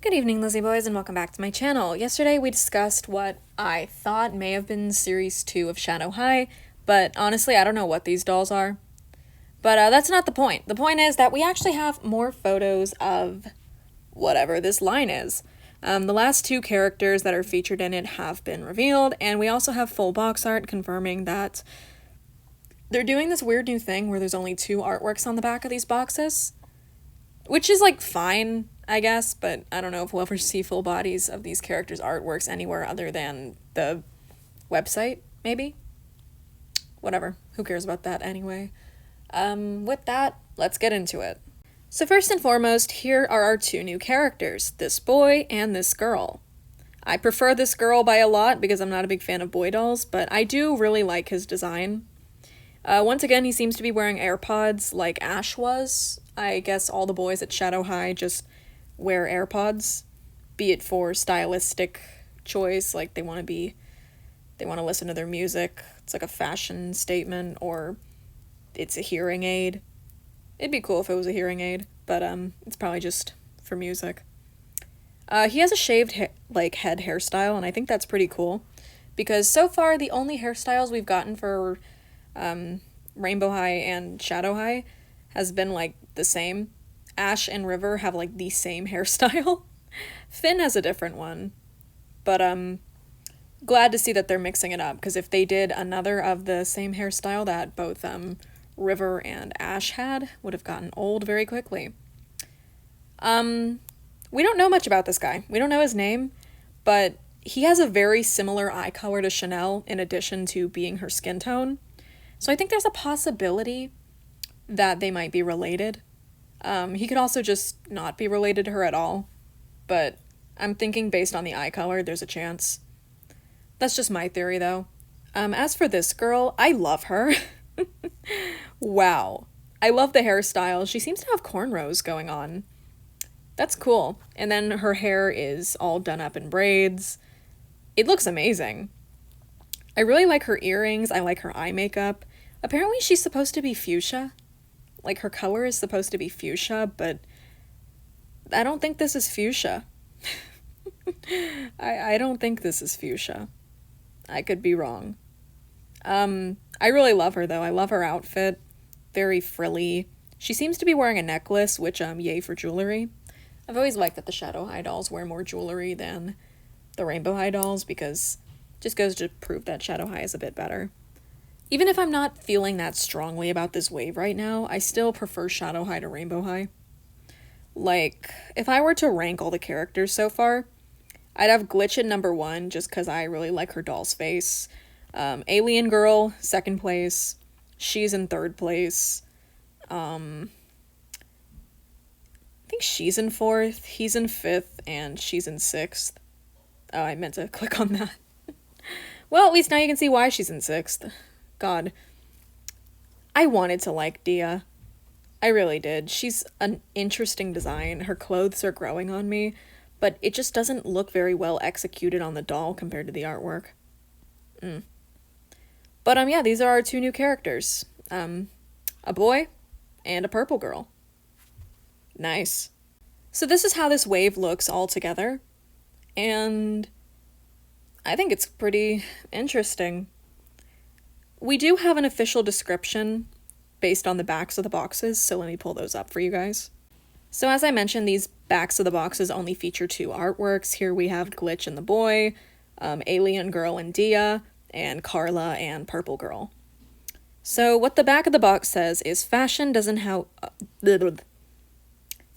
Good evening, Lizzie Boys, and welcome back to my channel. Yesterday we discussed what I thought may have been Series 2 of Shadow High, but honestly I don't know what these dolls are. But that's not the point. The point is that we actually have more photos of whatever this line is. The last two characters that are featured in it have been revealed, and we also have full box art confirming that they're doing this weird new thing where there's only two artworks on the back of these boxes. Which is, like, fine, I guess, but I don't know if we'll ever see full bodies of these characters' artworks anywhere other than the website, maybe? Whatever. Who cares about that anyway? With that, let's get into it. So first and foremost, here are our two new characters, this boy and this girl. I prefer this girl by a lot because I'm not a big fan of boy dolls, but I do really like his design. Once again, he seems to be wearing AirPods like Ash was. I guess all the boys at Shadow High just wear AirPods, be it for stylistic choice, like they want to listen to their music, it's like a fashion statement, or it's a hearing aid. It'd be cool if it was a hearing aid, but it's probably just for music. He has a shaved head hairstyle, and I think that's pretty cool, because so far the only hairstyles we've gotten for Rainbow High and Shadow High has been like the same. Ash and River have like the same hairstyle. Finn has a different one, but glad to see that they're mixing it up, because if they did another of the same hairstyle that both River and Ash had, would have gotten old very quickly. We don't know much about this guy. We don't know his name, but he has a very similar eye color to Chanel in addition to being her skin tone. So I think there's a possibility that they might be related. He could also just not be related to her at all, but I'm thinking based on the eye color, there's a chance. That's just my theory, though. As for this girl, I love her. Wow. I love the hairstyle. She seems to have cornrows going on. That's cool. And then her hair is all done up in braids. It looks amazing. I really like her earrings. I like her eye makeup. Apparently she's supposed to be fuchsia. Like, her color is supposed to be fuchsia, but I don't think this is fuchsia. I don't think this is fuchsia. I could be wrong. I really love her, though. I love her outfit. Very frilly. She seems to be wearing a necklace, which, yay for jewelry. I've always liked that the Shadow High dolls wear more jewelry than the Rainbow High dolls, because it just goes to prove that Shadow High is a bit better. Even if I'm not feeling that strongly about this wave right now, I still prefer Shadow High to Rainbow High. Like, if I were to rank all the characters so far, I'd have Glitch at number 1, just because I really like her doll's face. Alien Girl, 2nd place. She's in 3rd place. I think she's in 4th, he's in 5th, and she's in 6th. Oh, I meant to click on that. Well, at least now you can see why she's in 6th. God. I wanted to like Dia. I really did. She's an interesting design. Her clothes are growing on me, but it just doesn't look very well executed on the doll compared to the artwork. But yeah, these are our two new characters. A boy and a purple girl. Nice. So this is how this wave looks all together, and I think it's pretty interesting. We do have an official description based on the backs of the boxes, so let me pull those up for you guys. So as I mentioned, these backs of the boxes only feature two artworks. Here we have Glitch and the boy, Alien Girl and Dia, and Carla and Purple Girl. So what the back of the box says is fashion doesn't have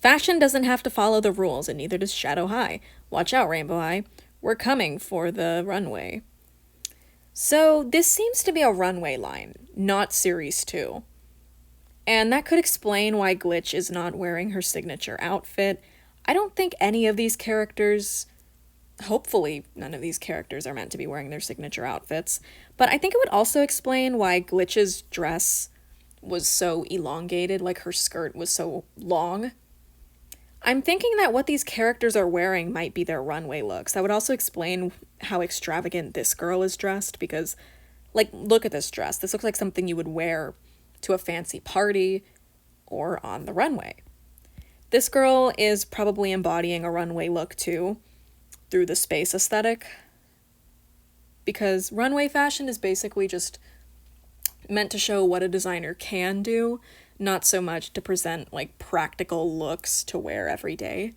to follow the rules, and neither does Shadow High. Watch out, Rainbow High. We're coming for the runway. So this seems to be a runway line, not Series 2. And that could explain why Glitch is not wearing her signature outfit. I don't think any of these characters, hopefully none of these characters are meant to be wearing their signature outfits, but I think it would also explain why Glitch's dress was so elongated, like her skirt was so long. I'm thinking that what these characters are wearing might be their runway looks. That would also explain how extravagant this girl is dressed, because, like, look at this dress. This looks like something you would wear to a fancy party or on the runway. This girl is probably embodying a runway look too, through the space aesthetic. Because runway fashion is basically just meant to show what a designer can do, not so much to present like practical looks to wear every day.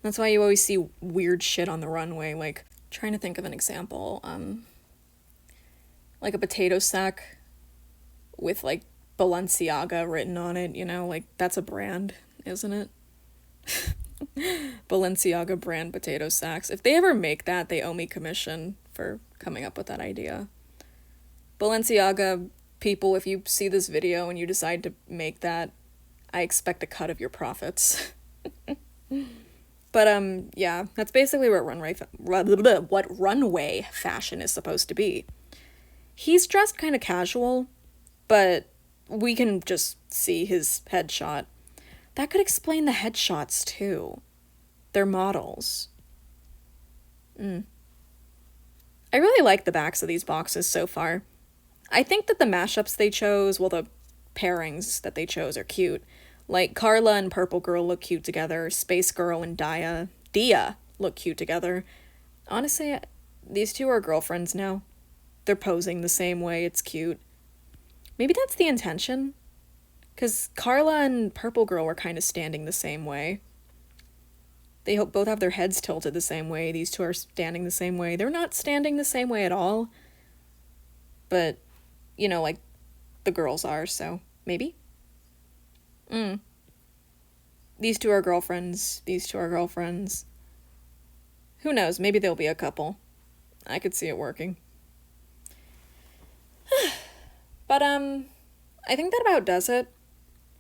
That's why you always see weird shit on the runway, like trying to think of an example, like a potato sack with like Balenciaga written on it, you know, like that's a brand, isn't it? Balenciaga brand potato sacks. If they ever make that, they owe me commission for coming up with that idea. Balenciaga people, if you see this video and you decide to make that, I expect a cut of your profits. But yeah, that's basically what runway fashion is supposed to be. He's dressed kind of casual, but we can just see his headshot. That could explain the headshots too. They're models. I really like the backs of these boxes so far. I think that the mashups they chose, well, the pairings that they chose are cute. Like, Carla and Purple Girl look cute together. Space Girl and Dia look cute together. Honestly, these two are girlfriends now. They're posing the same way, it's cute. Maybe that's the intention? Because Carla and Purple Girl were kind of standing the same way. They both have their heads tilted the same way. These two are standing the same way. They're not standing the same way at all. But, you know, like, the girls are, so maybe? These two are girlfriends. These two are girlfriends. Who knows? Maybe they'll be a couple. I could see it working. But, I think that about does it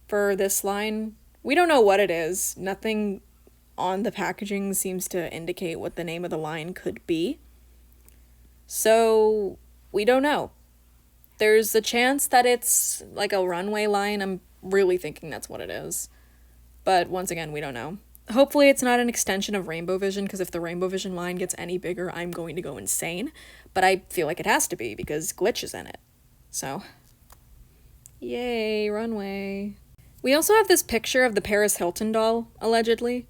for this line. We don't know what it is. Nothing on the packaging seems to indicate what the name of the line could be. So, we don't know. There's a chance that it's like a runway line. I'm really thinking that's what it is. But once again, we don't know. Hopefully it's not an extension of Rainbow Vision, because if the Rainbow Vision line gets any bigger, I'm going to go insane. But I feel like it has to be, because Glitch is in it. So, yay, runway. We also have this picture of the Paris Hilton doll, allegedly.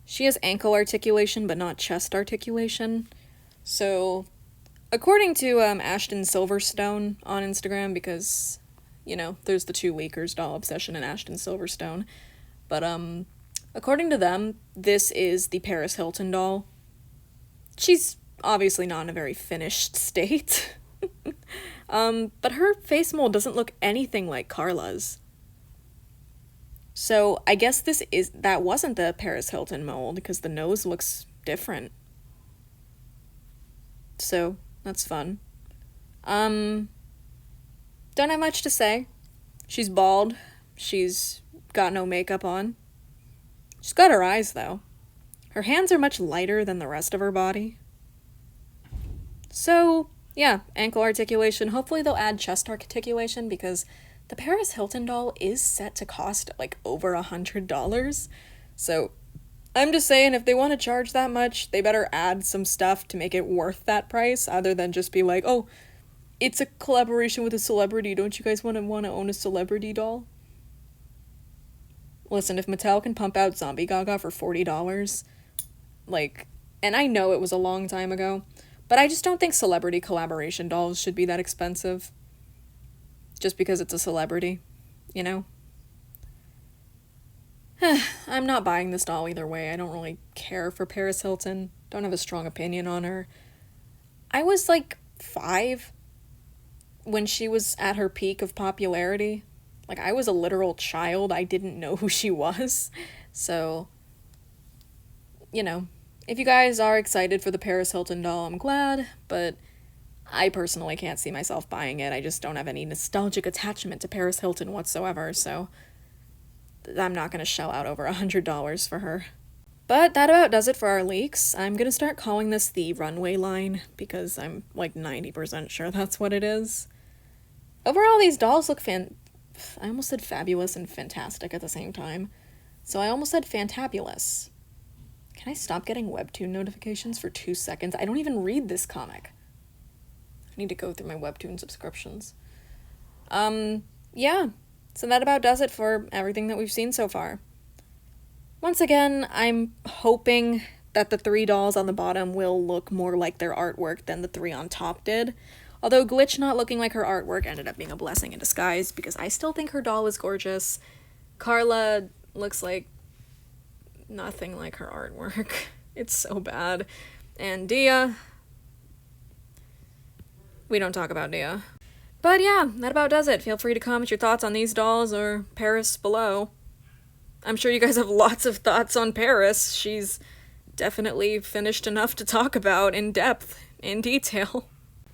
She has ankle articulation, but not chest articulation. So, according to Ashton Silverstone on Instagram, because, you know, there's the two leakers, Doll Obsession and Ashton Silverstone. But, according to them, this is the Paris Hilton doll. She's obviously not in a very finished state. But her face mold doesn't look anything like Carla's. So, I guess that wasn't the Paris Hilton mold, because the nose looks different. So, that's fun. Don't have much to say. She's bald. She's got no makeup on. She's got her eyes, though. Her hands are much lighter than the rest of her body. So, yeah, ankle articulation. Hopefully they'll add chest articulation, because the Paris Hilton doll is set to cost, like, over $100. So, I'm just saying, if they want to charge that much, they better add some stuff to make it worth that price, other than just be like, oh, it's a collaboration with a celebrity. Don't you guys want to own a celebrity doll? Listen, if Mattel can pump out Zombie Gaga for $40, like, and I know it was a long time ago, but I just don't think celebrity collaboration dolls should be that expensive. Just because it's a celebrity, you know? I'm not buying this doll either way. I don't really care for Paris Hilton. Don't have a strong opinion on her. I was like 5 when she was at her peak of popularity. Like, I was a literal child. I didn't know who she was. So, you know, if you guys are excited for the Paris Hilton doll, I'm glad, but I personally can't see myself buying it. I just don't have any nostalgic attachment to Paris Hilton whatsoever, so I'm not going to shell out over $100 for her. But that about does it for our leaks. I'm going to start calling this the runway line, because I'm like 90% sure that's what it is. Overall, these dolls look I almost said fabulous and fantastic at the same time. So I almost said fantabulous. Can I stop getting webtoon notifications for 2 seconds? I don't even read this comic. I need to go through my webtoon subscriptions. Yeah. So that about does it for everything that we've seen so far. Once again, I'm hoping that the 3 dolls on the bottom will look more like their artwork than the 3 on top did. Although Glitch not looking like her artwork ended up being a blessing in disguise, because I still think her doll is gorgeous. Carla looks like nothing like her artwork. It's so bad. And Dia, we don't talk about Dia. But yeah, that about does it. Feel free to comment your thoughts on these dolls or Paris below. I'm sure you guys have lots of thoughts on Paris. She's definitely finished enough to talk about in depth, in detail.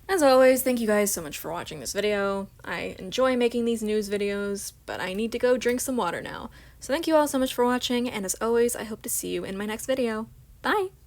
As always, thank you guys so much for watching this video. I enjoy making these news videos, but I need to go drink some water now. So thank you all so much for watching, and as always, I hope to see you in my next video. Bye!